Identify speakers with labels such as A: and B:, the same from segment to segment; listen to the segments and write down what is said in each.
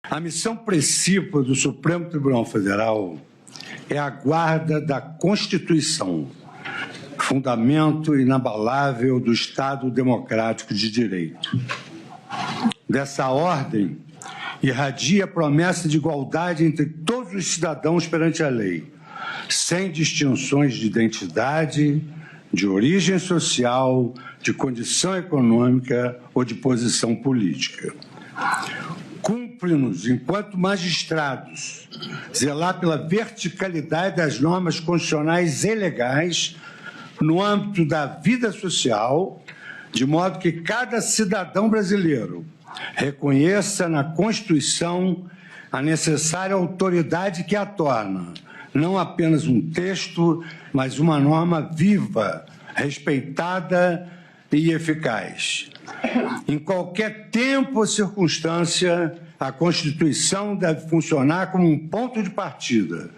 A: A missão principal do Supremo Tribunal Federal é a guarda da Constituição, fundamento inabalável do Estado democrático de direito. Dessa ordem, irradia a promessa de igualdade entre todos os cidadãos perante a lei, sem distinções de identidade, de origem social, de condição econômica ou de posição política. Cumpre-nos, enquanto magistrados, zelar pela verticalidade das normas constitucionais e legais no âmbito da vida social, de modo que cada cidadão brasileiro reconheça na Constituição a necessária autoridade que a torna não apenas um texto, mas uma norma viva, respeitada e eficaz. Em qualquer tempo ou circunstância, a Constituição deve funcionar como um ponto de partida,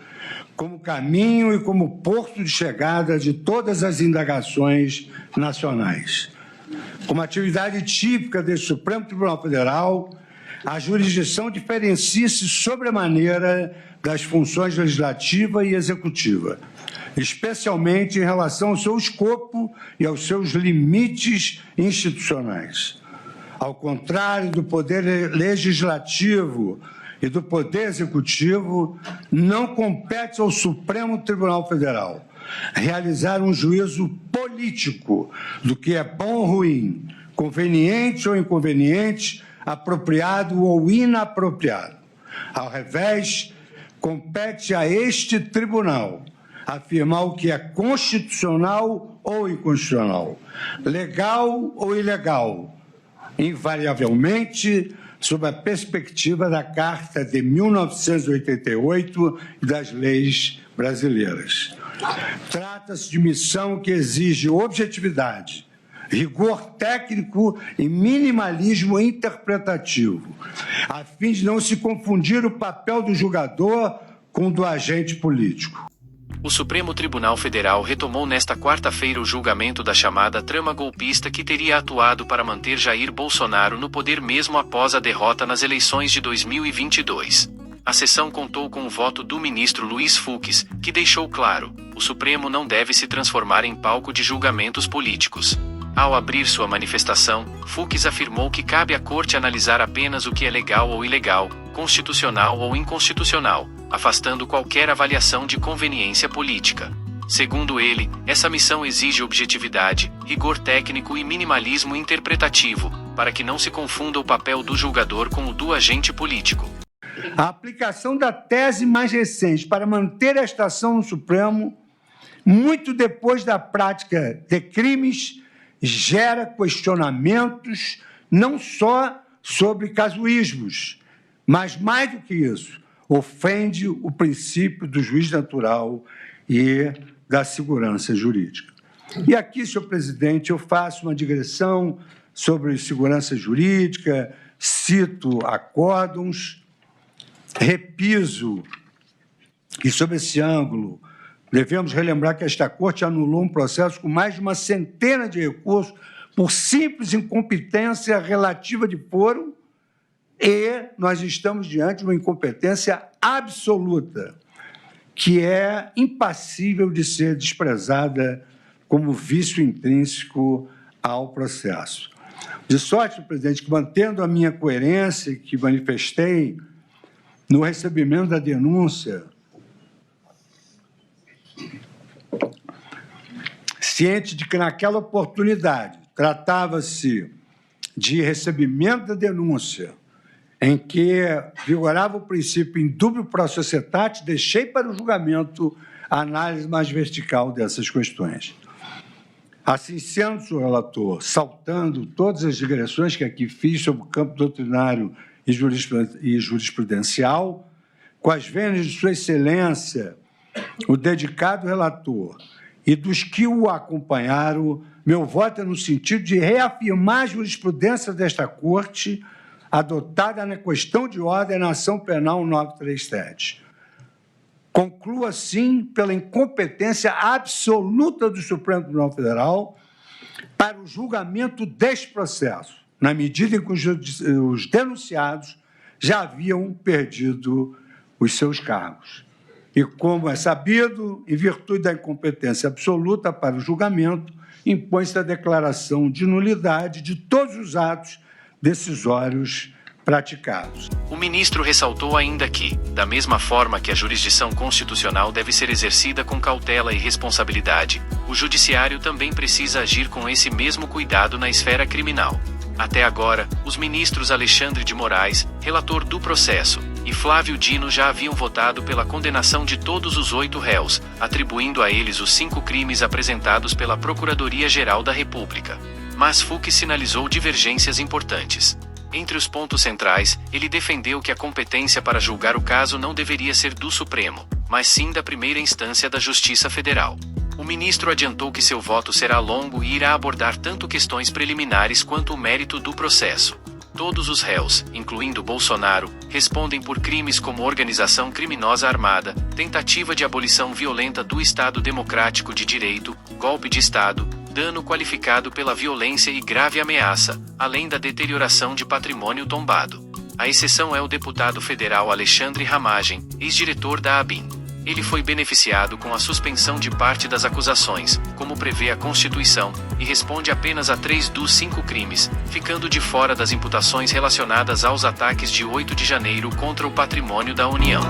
A: como caminho e como porto de chegada de todas as indagações nacionais. Como atividade típica deste Supremo Tribunal Federal, a jurisdição diferencia-se sobremaneira das funções legislativa e executiva, especialmente em relação ao seu escopo e aos seus limites institucionais. Ao contrário do Poder Legislativo e do Poder Executivo, não compete ao Supremo Tribunal Federal realizar um juízo político do que é bom ou ruim, conveniente ou inconveniente, apropriado ou inapropriado. Ao revés, compete a este tribunal afirmar o que é constitucional ou inconstitucional, legal ou ilegal, invariavelmente sob a perspectiva da Carta de 1988 e das leis brasileiras. Trata-se de missão que exige objetividade, rigor técnico e minimalismo interpretativo, a fim de não se confundir o papel do julgador com o do agente político.
B: O Supremo Tribunal Federal retomou nesta quarta-feira o julgamento da chamada trama golpista que teria atuado para manter Jair Bolsonaro no poder mesmo após a derrota nas eleições de 2022. A sessão contou com o voto do ministro Luiz Fux, que deixou claro: o Supremo não deve se transformar em palco de julgamentos políticos. Ao abrir sua manifestação, Fux afirmou que cabe à Corte analisar apenas o que é legal ou ilegal, constitucional ou inconstitucional, afastando qualquer avaliação de conveniência política. Segundo ele, essa missão exige objetividade, rigor técnico e minimalismo interpretativo, para que não se confunda o papel do julgador com o do agente político.
A: A aplicação da tese mais recente para manter esta ação no Supremo, muito depois da prática de crimes, gera questionamentos não só sobre casuísmos, mas, mais do que isso, ofende o princípio do juiz natural e da segurança jurídica. E aqui, senhor presidente, eu faço uma digressão sobre segurança jurídica, cito acórdons, repiso que, sob esse ângulo, devemos relembrar que esta Corte anulou um processo com mais de uma centena de recursos por simples incompetência relativa de foro, e nós estamos diante de uma incompetência absoluta, que é impassível de ser desprezada como vício intrínseco ao processo. De sorte, presidente, que, mantendo a minha coerência que manifestei no recebimento da denúncia, ciente de que, naquela oportunidade, tratava-se de recebimento da denúncia, em que vigorava o princípio in dubio pro societate, deixei para o julgamento a análise mais vertical dessas questões. Assim sendo, senhor relator, saltando todas as digressões que aqui fiz sobre o campo doutrinário e jurisprudencial, com as vênias de sua excelência, o dedicado relator, e dos que o acompanharam, meu voto é no sentido de reafirmar a jurisprudência desta Corte, adotada na questão de ordem na ação penal 937. Concluo, assim, pela incompetência absoluta do Supremo Tribunal Federal para o julgamento deste processo, na medida em que os denunciados já haviam perdido os seus cargos. E, como é sabido, em virtude da incompetência absoluta para o julgamento, impõe-se a declaração de nulidade de todos os atos decisórios praticados.
B: O ministro ressaltou ainda que, da mesma forma que a jurisdição constitucional deve ser exercida com cautela e responsabilidade, o judiciário também precisa agir com esse mesmo cuidado na esfera criminal. Até agora, os ministros Alexandre de Moraes, relator do processo, e Flávio Dino já haviam votado pela condenação de todos os 8 réus, atribuindo a eles os 5 crimes apresentados pela Procuradoria-Geral da República. Mas Fux sinalizou divergências importantes. Entre os pontos centrais, ele defendeu que a competência para julgar o caso não deveria ser do Supremo, mas sim da primeira instância da Justiça Federal. O ministro adiantou que seu voto será longo e irá abordar tanto questões preliminares quanto o mérito do processo. Todos os réus, incluindo Bolsonaro, respondem por crimes como organização criminosa armada, tentativa de abolição violenta do Estado Democrático de Direito, golpe de Estado, dano qualificado pela violência e grave ameaça, além da deterioração de patrimônio tombado. A exceção é o deputado federal Alexandre Ramagem, ex-diretor da ABIN. Ele foi beneficiado com a suspensão de parte das acusações, como prevê a Constituição, e responde apenas a 3 dos 5 crimes, ficando de fora das imputações relacionadas aos ataques de 8 de janeiro contra o patrimônio da União.